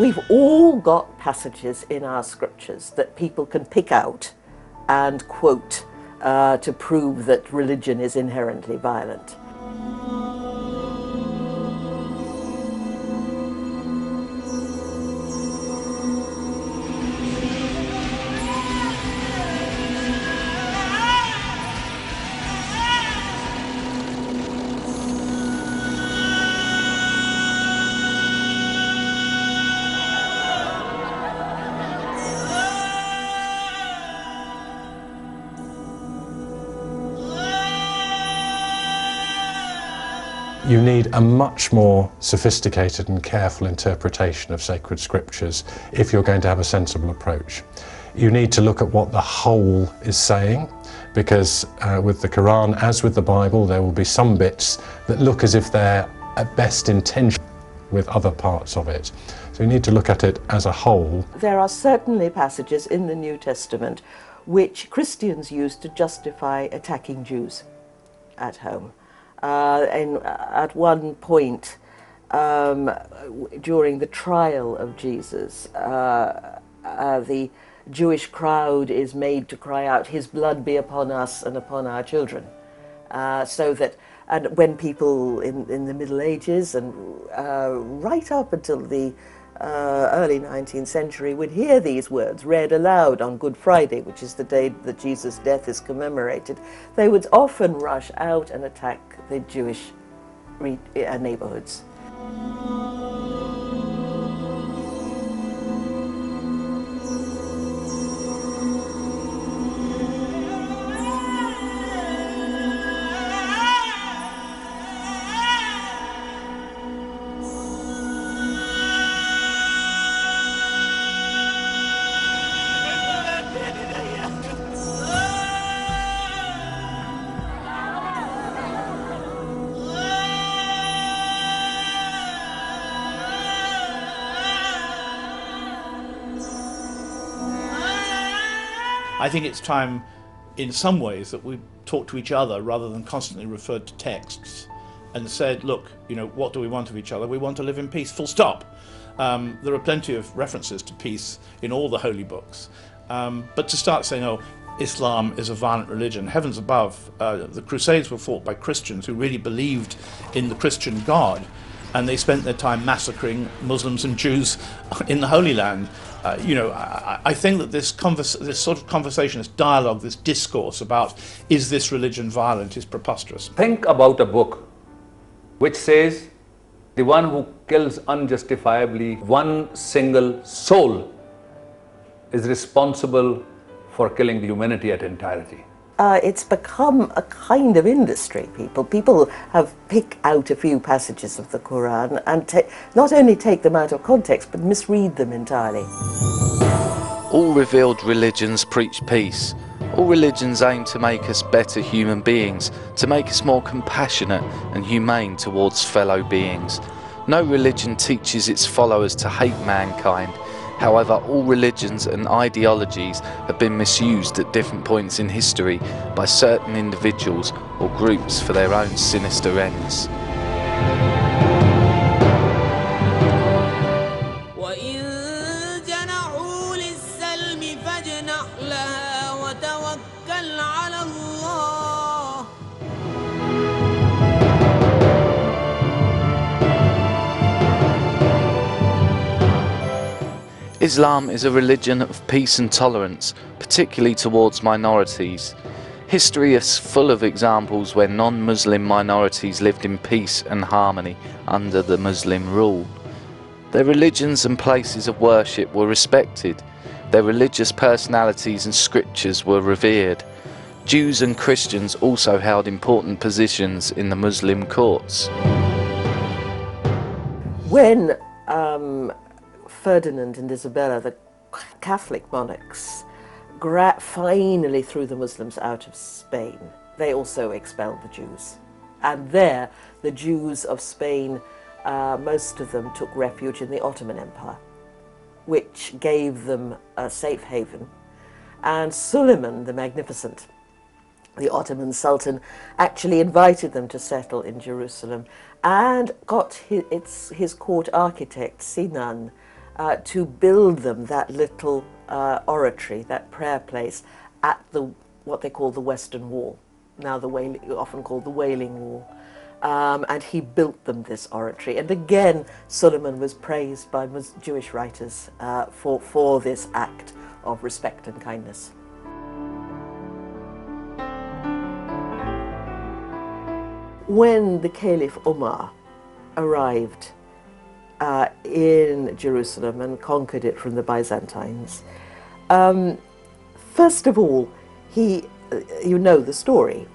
we've all got passages in our scriptures that people can pick out and quote to prove that religion is inherently violent. You need a much more sophisticated and careful interpretation of sacred scriptures if you're going to have a sensible approach. You need to look at what the whole is saying, because with the Quran, as with the Bible, there will be some bits that look as if they're at best intention with other parts of it. So you need to look at it as a whole. There are certainly passages in the New Testament which Christians use to justify attacking Jews at home. At one point, during the trial of Jesus, the Jewish crowd is made to cry out, "His blood be upon us and upon our children." And when people in the Middle Ages and right up until the early 19th century would hear these words read aloud on Good Friday, which is the day that Jesus' death is commemorated, they would often rush out and attack the Jewish neighborhoods. I think it's time, in some ways, that we talk to each other rather than constantly referred to texts and said, look, you know, what do we want of each other? We want to live in peace, full stop. There are plenty of references to peace in all the holy books. But to start saying, oh, Islam is a violent religion, heavens above, the Crusades were fought by Christians who really believed in the Christian God, and they spent their time massacring Muslims and Jews in the Holy Land. You know, I think that this sort of conversation, this dialogue, this discourse about is this religion violent is preposterous. Think about a book which says the one who kills unjustifiably one single soul is responsible for killing the humanity at entirety. It's become a kind of industry. People have picked out a few passages of the Quran and not only take them out of context, but misread them entirely. All revealed religions preach peace. All religions aim to make us better human beings, to make us more compassionate and humane towards fellow beings. No religion teaches its followers to hate mankind. However, all religions and ideologies have been misused at different points in history by certain individuals or groups for their own sinister ends. Islam is a religion of peace and tolerance, particularly towards minorities. History is full of examples where non-Muslim minorities lived in peace and harmony under the Muslim rule. Their religions and places of worship were respected. Their religious personalities and scriptures were revered. Jews and Christians also held important positions in the Muslim courts. When Ferdinand and Isabella, the Catholic monarchs, finally threw the Muslims out of Spain, they also expelled the Jews. And there, the Jews of Spain, most of them took refuge in the Ottoman Empire, which gave them a safe haven. And Suleiman the Magnificent, the Ottoman Sultan, actually invited them to settle in Jerusalem and got his court architect, Sinan, to build them that little oratory, that prayer place, at what they call the Western Wall, now often called the Wailing Wall. And he built them this oratory. And again, Suleiman was praised by Jewish writers for this act of respect and kindness. When the Caliph Umar arrived in Jerusalem and conquered it from the Byzantines, first of all, you know the story.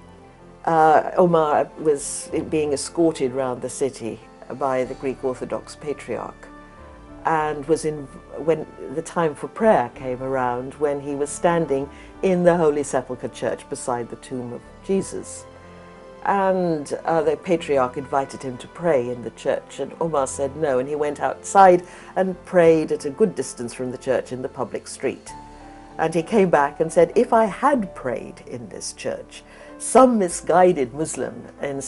Omar was being escorted around the city by the Greek Orthodox Patriarch, and when the time for prayer came around, when he was standing in the Holy Sepulchre Church beside the tomb of Jesus. And the Patriarch invited him to pray in the church, and Omar said no, and he went outside and prayed at a good distance from the church in the public street. And he came back and said, if I had prayed in this church, some misguided Muslim in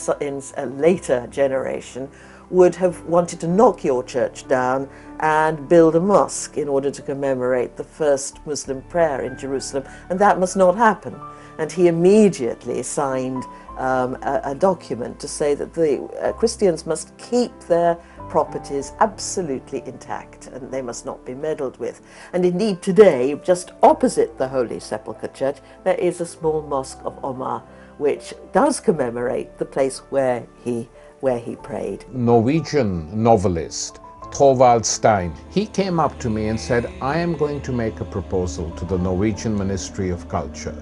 a later generation would have wanted to knock your church down and build a mosque in order to commemorate the first Muslim prayer in Jerusalem, and that must not happen. And he immediately signed a document to say that the Christians must keep their properties absolutely intact and they must not be meddled with. And indeed today, just opposite the Holy Sepulchre Church, there is a small mosque of Omar which does commemorate the place where he prayed. Norwegian novelist Thorvald Stein, he came up to me and said, I am going to make a proposal to the Norwegian Ministry of Culture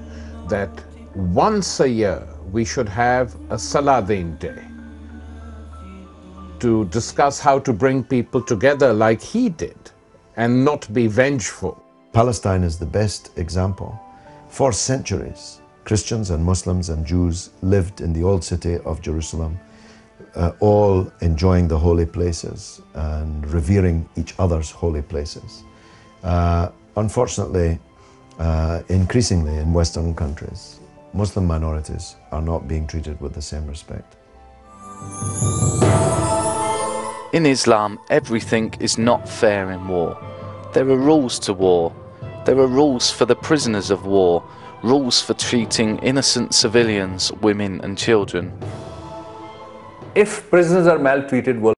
that once a year we should have a Saladin Day to discuss how to bring people together like he did and not be vengeful. Palestine is the best example. For centuries, Christians and Muslims and Jews lived in the old city of Jerusalem, all enjoying the holy places and revering each other's holy places. Unfortunately, increasingly in Western countries, Muslim minorities are not being treated with the same respect. In Islam, everything is not fair in war. There are rules to war. There are rules for the prisoners of war, rules for treating innocent civilians, women and children. If prisoners are maltreated,